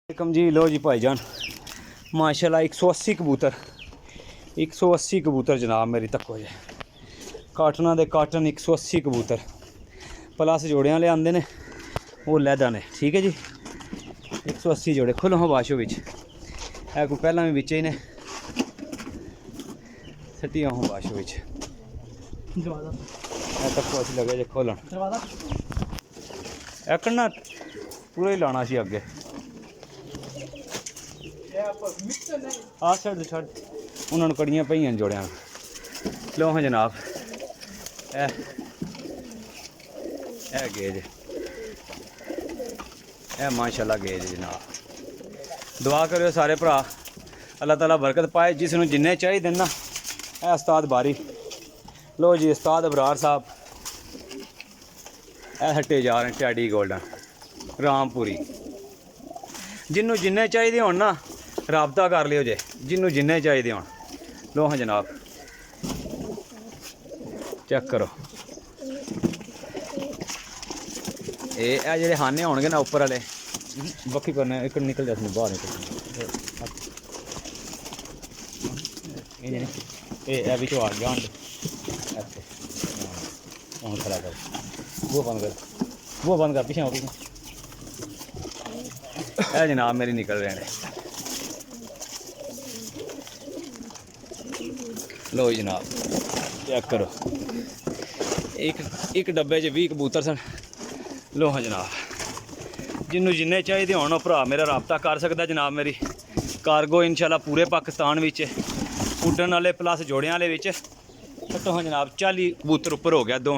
वालेकुम जी। लो जी भाईजान, माशाल्लाह 180 कबूतर 180 कबूतर जनाब मेरी तक्को जे काटना दे काटन 180 कबूतर प्लस जोड़ियां ले आंदे ने वो लैदा ने। ठीक है जी, 180 जोड़े खुलो हाँ बाशो बिच है कोई पहला भी बिच ही ने सटी हूँ बाशो बिच तक्को अच्छी लगे जे खोलन एकना पूरा ही लाना सी अगे आ छड़ छड़ उन्होंने कड़ियां पईयां जोड़ियां। लो हाँ जनाब ए गेज ए माशाल्लाह गेज जनाब। दुआ करो सारे भरा अल्लाह ताला बरकत पाए जिसनों जिन्ने चाहिए ना। ए उस्ताद बारी लो जी उस्ताद अबरार साहब ए हट्टे जा रहे टैडी गोल्डन रामपुरी जिन्हों जिन्ने चाहिए हो ना राबता कर लियो जे जिन्हों जिन्ने चाहिए हो। लो हाँ जनाब चेक करो ये जेडे खाने होंगे ना उपर वाले बक्खी करने एक निकल जाते हैं बाहर निकल ये भी तो आ गया हूँ खड़ा कर वो बंद कर पीछे पीछे है जनाब मेरी निकल रहे हैं। लो जनाब चेक करो एक डब्बे च 20 कबूतर सन। लो हाँ जनाब जिन्हों जिन्ने चाहिए होना भरा मेरा रबता कर सकता जनाब। मेरी कार्गो इंशाल्लाह पूरे पाकिस्तान विच उड्डन वाले प्लस जोड़ियां वाले विच तो हाँ जनाब 40 कबूतर उपर हो गया दो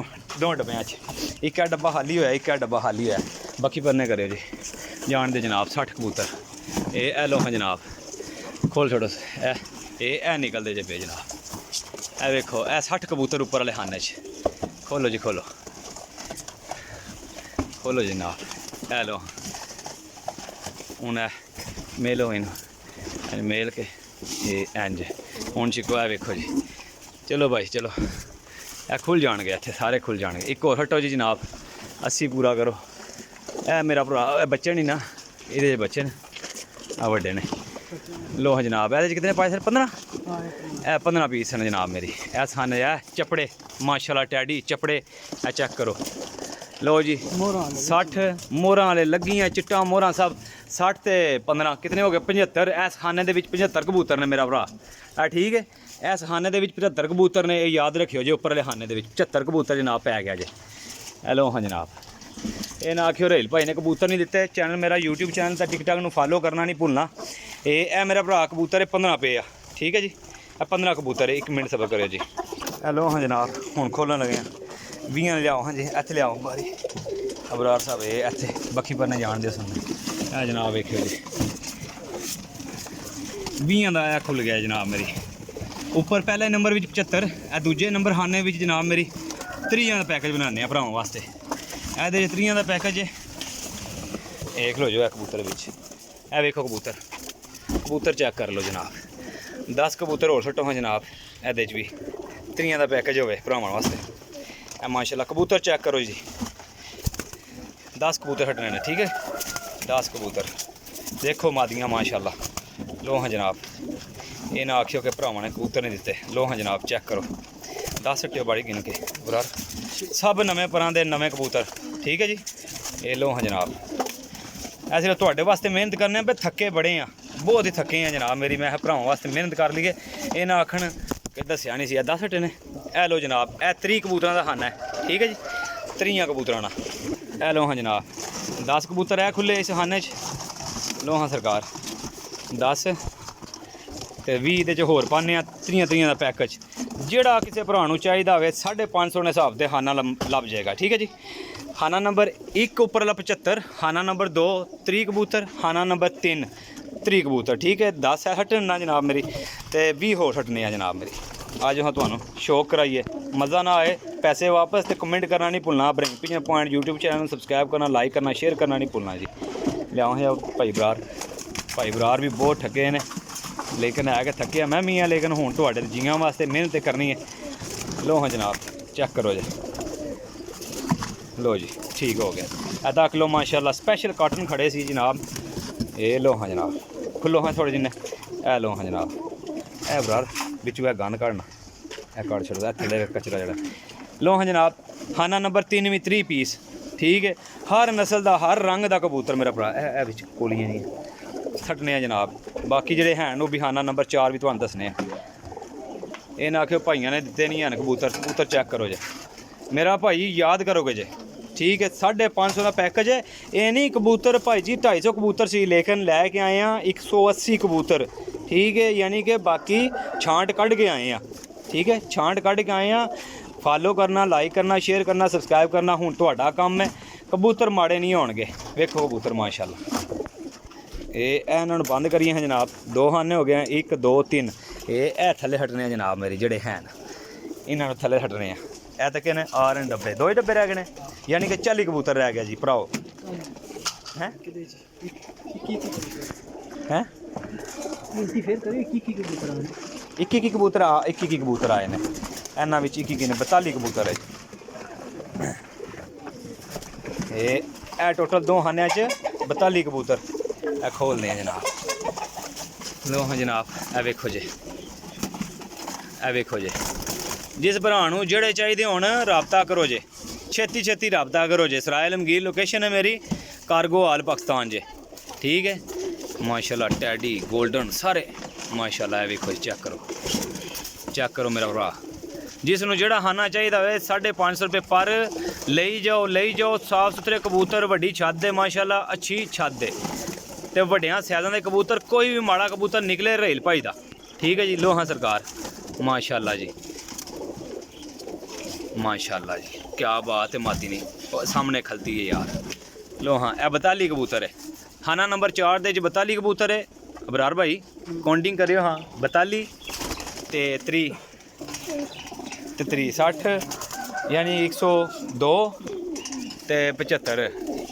डब्बियां च। एक डब्बा खाली होया एक डब्बा खाली होया बाकी परने करो जी जान दे जनाब 60 कबूतर ए लो हाँ जनाब खोल छोड़ो ए निकलते जे पे जनाब ए वेखो ए 60 कबूतर उपर वाले खाने च। खोलो जी खोलो जनाब ए लो हूँ ए मेलो इन मेल के इंज हूँ चिको है वेखो जी। चलो भाई चलो ए खुल जाएंगे इतने सारे खुल जाएंगे। एक और हटो जी जनाब 80 पूरा करो। ए मेरा भरा बच्चे नहीं ना ये बच्चे ने आ बड़े ने। लो हाँ जनाब ए कितने पाए सर 15 ए 15 पीस हैं जनाब मेरी ए सन है चपड़े माशाल्लाह टैडी चपड़े ए चेक करो। लो जी 60 मोहरा वाले लगियाँ चिट्टा मोहरा सब 60 ते 15 कितने हो गए 75। इस खाने के 75 कबूतर ने मेरा भरा है। ठीक है इस खाने के 75 कबूतर ने याद रखियो जो उपर वाले खाने के 75 कबूतर जनाब पै गया जे। लो हाँ जनाब ये ना आखियो रेल भाई ने कबूतर नहीं दिते। चैनल मेरा यूट्यूब चैनल तो टिकटॉक में फॉलो करना नहीं भूलना। ये मेरा भरा कबूतर है 15 पे आ। ठीक है जी 15 कबूतर है 1 मिनट सबर करो जी। लो हाँ जनाब हूँ खोलन लगे 20 लियाओ हाँ जी इत्थे लियाओ बारी अबरार साहब ये इत्थे बक्खी परने जान दे सुन है जनाब वेखियो जी 20 का खुल गया जनाब मेरी उपर पहले नंबर 75 दूजे नंबर खाने जनाब मेरी 30 का पैकेज बनाने भरावां वास्ते। ए 30 का पैकेज है देख लो जो है कबूतर ए वेखो कबूतर चेक कर लो जनाब 10 कबूतर होर सट्टो हाँ जनाब ए भी 30 का पैकेज हो भरावां वास्ते। ए माशाल्लाह कबूतर चेक करो जी 10 कबूतर हटने ने। ठीक है 10 कबूतर देखो मादियाँ माशाल्लाह। लो हाँ जनाब ये ना आखियो कि भरावां ने कबूतर नहीं दिते। लो हाँ जनाब चेक करो 10 हट्टियो बड़ी गिन के बरार सब नवे परां दे नवे कबूतर। ठीक है जी ये लो हाँ जनाब ऐसे सिर्फ तुहाडे वास्ते मेहनत करने भाई थके बड़े हैं बहुत ही थके हैं जनाब मेरी। मैं भरावां वास्ते मेहनत कर लीए ये ना आखन कि दस्या नहीं सी 10 हट्टे ने। ए लो जनाब ए 30 कबूतर का खाना है। ठीक है जी 30 कबूतर ना ए लो हाँ जनाब 10 कबूतर है खुले इस खाने च। लो हाँ सरकार 10 ते 20 दे होर पाने 30 का पैकेज जोड़ा किसी भरा चाहिए हो 550 के हिसाब से खाना लभ जाएगा। ठीक है जी खाना नंबर 1 उपर 75 खाना नंबर 2 30 कबूतर खाना नंबर 3 30 कबूतर। ठीक है 10 है हटना जनाब मेरी तो 20 होर हटने जनाब मेरी। आज हाँ तुहानू शौक कराइए मज़ा ना आए पैसे वापस तो कमेंट करना नहीं भूलना। Break pigeon point YouTube channel subscribe करना लाइक करना शेयर करना नहीं भूलना जी। लियाओ है भाई बरार भी बहुत ठगे ने लेकिन है कि थके मैं भी हाँ लेकिन हूँ तो जियां वास्ते मेहनत करनी है। लो हाँ जनाब चेक करो जी लो जी ठीक हो गया। आधा किलो माशाल्लाह स्पेशल काटन खड़े सी जनाब ਇਹ ਲੋ ਹਾਂ ਜਨਾਬ, ਖੁੱਲੋ ਹਾਂ ਥੋੜੇ ਜਿੰਨੇ, ਇਹ ਲੋ ਹਾਂ ਜਨਾਬ, ਇਹ ਬਰਾਰ ਵਿੱਚੋਂ ਇਹ ਗੰਦ ਕੱਢਣਾ, ਇਹ ਕੱਢ ਛੱਡਦਾ ਥੱਲੇ ਕਚਰਾ ਜਿਹੜਾ। ਲੋ ਹਾਂ ਜਨਾਬ, ਖਾਨਾ ਨੰਬਰ 3 ਵੀ 30 ਪੀਸ, ਠੀਕ ਹੈ। ਹਰ ਨਸਲ ਦਾ ਹਰ ਰੰਗ ਦਾ ਕਬੂਤਰ ਮੇਰਾ ਭਰਾ, ਇਹ ਵਿੱਚ ਕੋਲੀਆਂ ਨਹੀਂ ਛੱਡਨੇ ਆ ਜਨਾਬ। ਬਾਕੀ ਜਿਹੜੇ ਹਨ ਉਹ ਵੀ ਖਾਨਾ ਨੰਬਰ 4 ਵੀ ਤੁਹਾਨੂੰ ਦੱਸਣੇ ਆ। ਇਹ ਨਾ ਆਖਿਓ ਭਾਈਆਂ ਨੇ ਦਿੱਤੇ ਨਹੀਂ ਹਨ ਕਬੂਤਰ, ਕਬੂਤਰ ਚੈੱਕ ਕਰੋ ਜੇ ਮੇਰਾ ਭਾਈ, ਯਾਦ ਕਰੋਗੇ ਜੇ, ਠੀਕ ਹੈ। 550 ਦਾ ਪੈਕੇਜ ਹੈ। ਇਹ ਨਹੀਂ ਕਬੂਤਰ ਭਾਈ ਜੀ 250 ਕਬੂਤਰ ਸੀ, ਲੇਕਿਨ ਲੈ ਕੇ ਆਏ ਆ 180 ਕਬੂਤਰ, ਠੀਕ ਹੈ। ਯਾਨੀ ਕਿ ਬਾਕੀ ਛਾਂਟ ਕੱਢ ਕੇ ਆਏ ਆ, ਠੀਕ ਹੈ। ਛਾਂਟ ਕੱਢ ਕੇ ਆਏ ਆ। ਫਾਲੋ ਕਰਨਾ, ਲਾਈਕ ਕਰਨਾ, ਸ਼ੇਅਰ ਕਰਨਾ, ਸਬਸਕ੍ਰਾਈਬ ਕਰਨਾ ਹੁਣ ਤੁਹਾਡਾ ਕੰਮ ਹੈ। ਕਬੂਤਰ ਮਾੜੇ ਨਹੀਂ ਹੋਣਗੇ। ਵੇਖੋ ਕਬੂਤਰ ਮਾਸ਼ਾਅੱਲਾ। ਇਹ ਇਹਨਾਂ ਨੂੰ ਬੰਦ ਕਰੀਏ ਹਾਂ ਜਨਾਬ। 2 ਖਾਨੇ ਹੋ ਗਏ, 1 2 3। ਇਹ ਥੱਲੇ ਹਟਣੇ ਆ ਜਨਾਬ ਮੇਰੇ ਜਿਹੜੇ ਹਨ, ਇਹਨਾਂ ਨੂੰ ਥੱਲੇ ਹਟਣੇ ਆ। ਇਹ ਤਾਂ ਕਿਨੇ ਆ ਰਹੇ ਡੱਬੇ, 2 ਹੀ ਡੱਬੇ ਰਹਿ ਗਏ ਨੇ, ਯਾਨੀ ਕਿ 40 ਕਬੂਤਰ ਰਹਿ ਗਿਆ ਜੀ ਭਰਾਓ। ਹੈ ਹੈ 21 ਕਬੂਤਰ ਆਏ ਨੇ, ਇਹਨਾਂ ਵਿੱਚ 21 ਨੇ 42 ਕਬੂਤਰ ਹੈ। ਇਹ ਟੋਟਲ 2 ਖਾਨਿਆਂ 'ਚ 42 ਕਬੂਤਰ। ਇਹ ਖੋਲਦੇ ਆ ਜਨਾਬ। ਲੋ ਹਾਂ ਜਨਾਬ, ਇਹ ਵੇਖੋ ਜੇ, ਇਹ ਵੇਖੋ ਜੇ। ਜਿਸ ਭਰਾ ਨੂੰ ਜਿਹੜੇ ਚਾਹੀਦੇ ਹੋਣ ਰਾਬਤਾ ਕਰੋ ਜੇ, ਛੇਤੀ ਛੇਤੀ ਰਾਬਤਾ ਕਰੋ ਜੇ। ਸਰਾਏ ਆਲਮਗੀਰ ਲੋਕੇਸ਼ਨ ਹੈ ਮੇਰੀ, ਕਾਰਗੋ ਹਾਲ ਪਾਕਿस्तान ਜੇ, ठीक है। माशाल्लाह टैडी गोल्डन सारे माशाल्लाह। वेखो चेक करो मेरा भरा, जिसनों जेड़ा खाना चाहिए होवे 550 रुपये पर ले जाओ। साफ सुथरे कबूतर, वड्डी छत है माशाल्लाह, अच्छी छत है। तो वड्डियां सैज़ां दे कबूतर, कोई भी माड़ा कबूतर निकले रहेल भाई दा, ठीक है जी। लो हाँ सरकार, माशाल्लाह जी, माशाल्लाह जी, क्या बात है। माती नहीं सामने खलती है यार। लो हाँ, यह 42 कबूतर है। खाना नंबर 4 दे 42 कबूतर है। अबरार भाई काउंटिंग करियो। हाँ 42 ते 3 60, यानी 102 ते 75,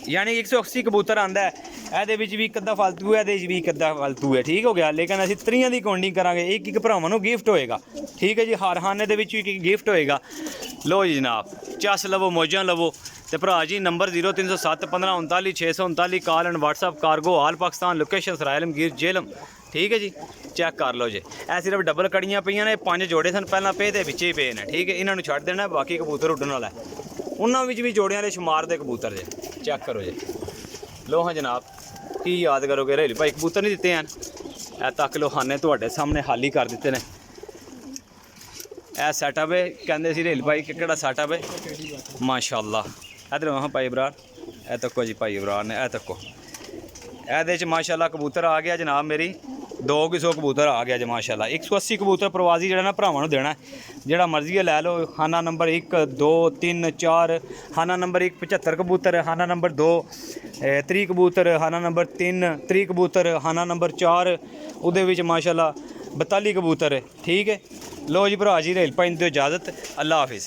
यानी 180 कबूतर आंदा है। ਇਹਦੇ ਵਿੱਚ ਵੀ ਇੱਕ ਅੱਧਾ ਫालतू है, ਇਹਦੇ ਵਿੱਚ ਵੀ ਇੱਕ ਅੱਧਾ ਫालतू है, ठीक हो गया। लेकिन ਅਸੀਂ 3 ਦੀ ਕਾउंटिंग ਕਰਾਂਗੇ, ਇੱਕ ਭਰਾਵਾਂ ਨੂੰ ਗਿਫਟ ਹੋਏਗਾ, ठीक है जी। हर खाने ਦੇ ਵਿੱਚ ਇੱਕ ਗਿਫਟ ਹੋਏਗਾ। लो जी जनाब, चस लवो, मौजां लवो। तो भरा जी number 0307 15 39 639, call and WhatsApp, cargo हाल पाकिस्तान, लोकेशन सराय आलमगीर जेलम, ठीक है जी। चेक कर लो जी। ਇਹ सिर्फ डबल कड़ियाँ पईयां ने, 5 जोड़े सन पहला पे ते पिछे ही पे ने, ठीक है। इन्हां नूं छड्ड देना, बाकी कबूतर उड्डण वाला है। उन्हां विच भी जोड़ियां दे शुमार दे कबूतर जे, चेक करो जी। लो हाँ जनाब, की याद करोगे रेल भाई, कबूतर नहीं दिते हैं। ਇਹ तक लो खाने तुहाडे सामने खाली कर दिते ने। ਇਹ सैटअप है, कहते सी रेल भाई कि सैटअप है माशाअल्लाह। इधर वहाँ भाई इबरार, ए तको जी भाई इबरार ने, ए तको ए माशाअल्लाह कबूतर आ गया जनाब मेरी। 200 कबूतर आ गया जी माशाअल्लाह। 180 कबूतर प्रवासी जो ना भरावां नूं देना, जिहड़ा मर्जी है लै लो। खाना नंबर 1 2 3 4, खाना नंबर 1 75 कबूतर, खाना नंबर 2 30 कबूतर, खाना नंबर 3 30 कबूतर, खाना नंबर 4 उहदे विच माशाअल्लाह 42 कबूतर, ठीक है। लो जी भरा जी, रेल भाई दिओ इजाज़त, अल्लाह हाफिज़।